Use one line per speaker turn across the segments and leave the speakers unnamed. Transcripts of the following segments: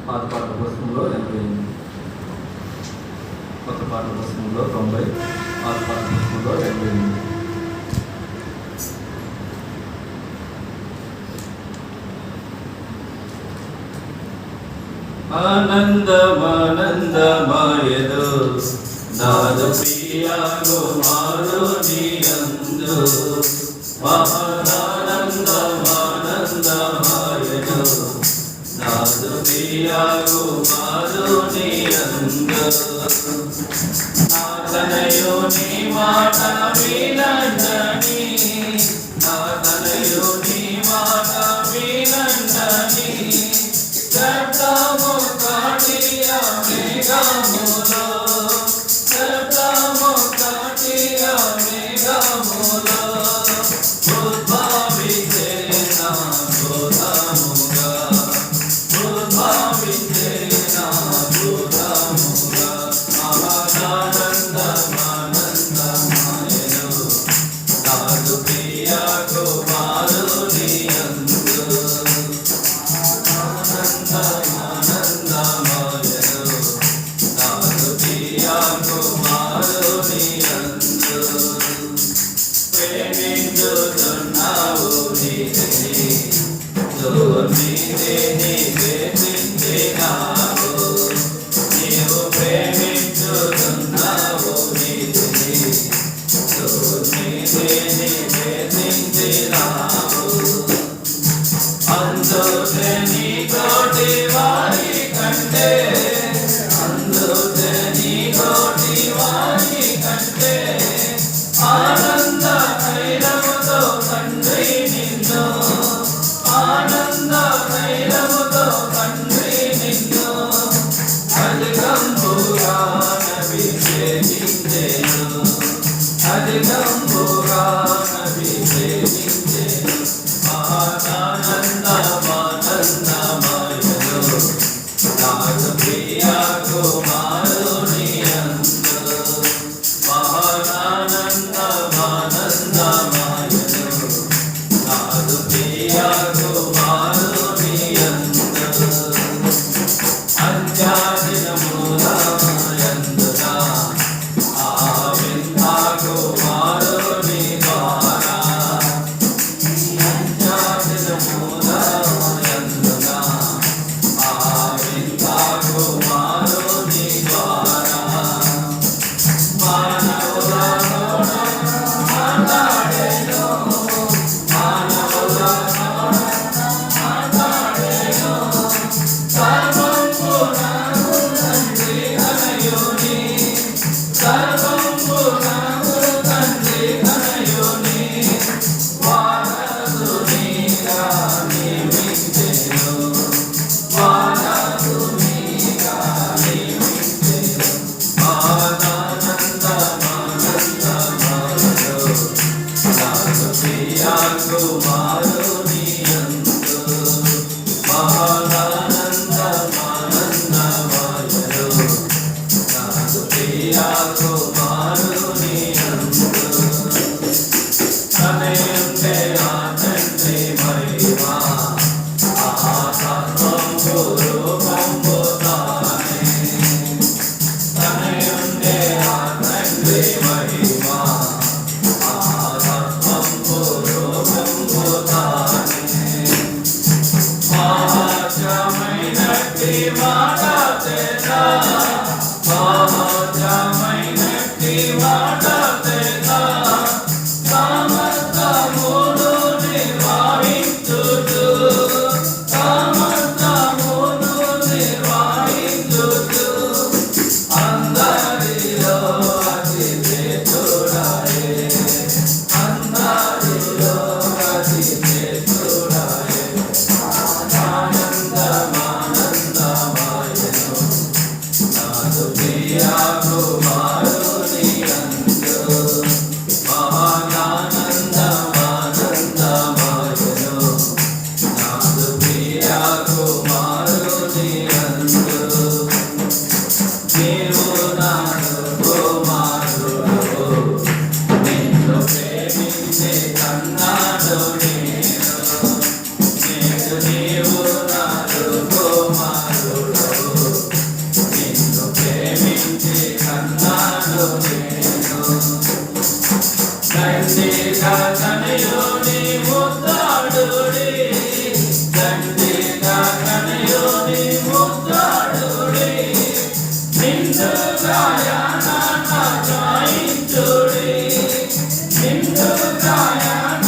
పాత పాటల పుస్తకంలో 88, కొత్త పాటల పుస్తకంలో 90, పాత పాటల పుస్తకంలో 88. ఆనందమానందమాయదు నాదు ప్రియ కుమారునియందు ఆనందమానందమాయదు నాదు ప్రియ కుమారునియందు నా తనయుని మాట వినండని నా తనయుని మాట వినండని శబ్దము కాటియ మేఘములో శబ్దము కాటియ మేఘములో ఉద్భవించిన భూతముగా ఉద్భవించిన భూతముగా ఆనందమానందమాయను నాదు ప్రియ కుమారునియందు ప్రేమించుతున్నావు నీవు ప్రేమించుతున్నావు అందుకే నీ తోటి వారి కంటే అందుకే నీ తోటి వారి కంటే ఆనంద తైలముతో తండ్రి నిన్ను ఆనంద తైలముతో తండ్రి నిన్ను అధికంబుగా అభిషేకించెను అధికంబుగా అభిషేకించెను ఆనందమానందమాయను నాదు ప్రియ కుమారునియందు ఆనందమానందమాయను నాదు ప్రియ కుమారునియందు అంత్యదినములందున ఆవింద కుమారుని ద్వారా అంత్యదినములందున ఆవింద కుమారుని ద్వారా నీవు నాడు కుమారుడా కనయోని ముద్దాడుడి నిన్ను గాయాన చాయించుడి నిన్ను గాయాన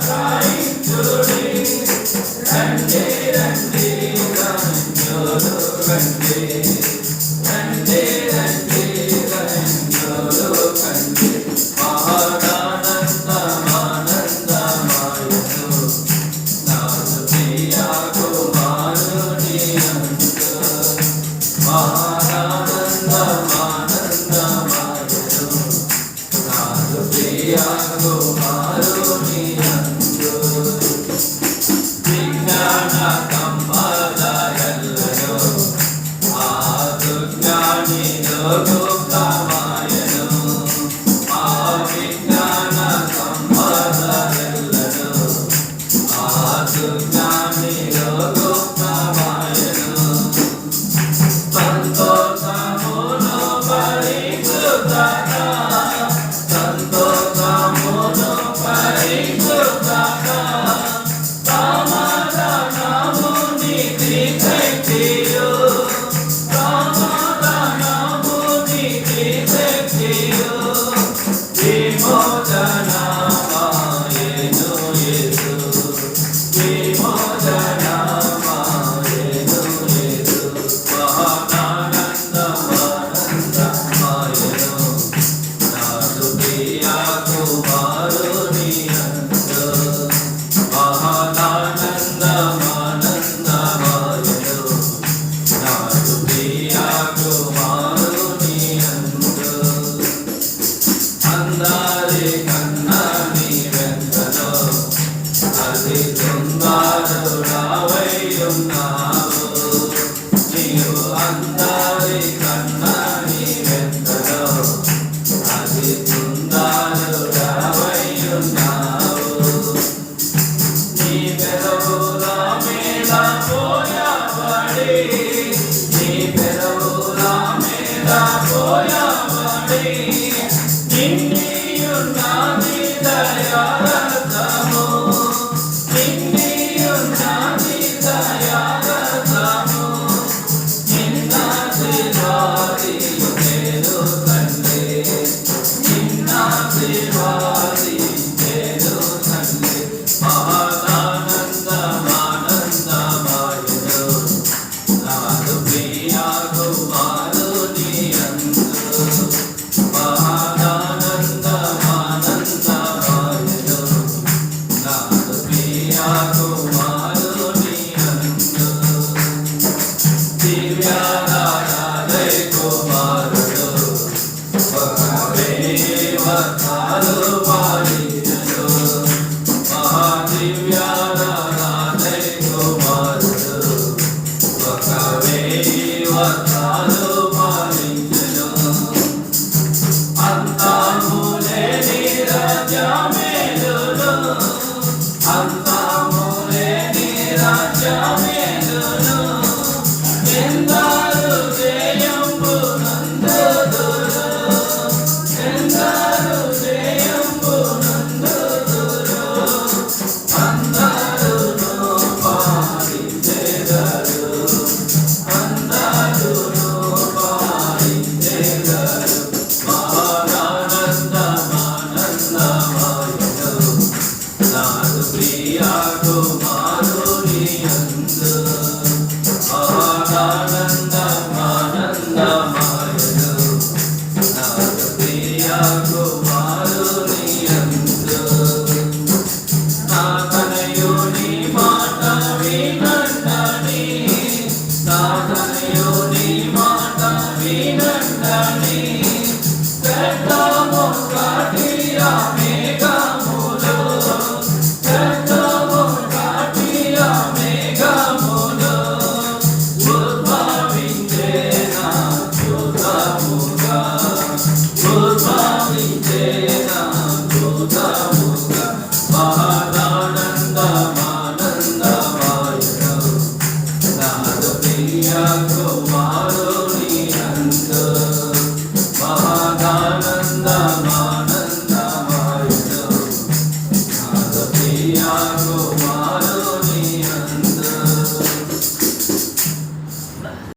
చాయించుడి రండి రండి రంజోలు రండి రండి రండి రంజోలు రండి మహానందమానందమాయను నాదు ప్రియ కుమారుని అందు మహానందమానందమాయను నాదు ప్రియ కుమారుని అందు విజ్ఞాన సంపదయల్లను ఆదు జ్ఞానిలో గుప్తమాయను ఆ విజ్ఞాన సంపదయల్లను ఆదు జ్ఞానిలో గుప్తమాయను సంతోషమును పరికృతగా సంతోషమును పరికృతగా సమాధానము నీతి శక్తియు సమాధానము నీతి శక్తియు విమోచనమాయెను యేసు విమోచనమాయెను యేసు మహానందమానందమాయెను నాదు ప్రియ కుమారుని అందు మహానందమానందమాయెను నాదు ప్రియ కుమారుని అందు అందరి కన్నా నీవెంతనో అతి సుందరుడవై ఉన్నావు నీవు అందరి కన్నా నీవెంతనో అతి సుందరుడవై ఉన్నావు నీ పెదవుల మీద పోయబడి నీ పెదవుల మీద పోయబడి నిన్నీయున్నది దయారసము నిన్నీయున్నది దయారసము నిన్నాశీర్వాదియు నేను తండ్రి నిన్నాశీర్వాదియు నేను తండ్రి మహానందమానందమాయను నాదు ప్రియ కుమారుని అందు మహానందమానందమాయను నాదు ప్రియ కుమారుని అందు దివ్యారాధై కుమారుడు ఒక వేవతాలు పాడినడు మహాదివ్యారాధై కుమారుడు ఒక వేవతాలు పాడినడు అంతములేని రాజ్యమేలును అంతములేని రాజ్యమేలును ఎందరు జయంబు నందుదురు ఎందరు జయంబు నందుదురు అందరును పాడించెదరు అందరును పాడించెదరు మహానందమానందమాయను నాదు ప్రియ కుమారుని అందు మహానందమానందమాయను నాదు ప్రియ కుమారుని అందు నా తనయుని మాట వినండని నా తనయుని మాట వినండని పెద్దము కాటియ మేఘములు పెద్దము కాటియ మేఘములు ఉద్భవించేన చూతముగా ఉద్భవించేన చూతముగా మహానందమానందమాయను నాదు ప్రియ కుమారుని అందు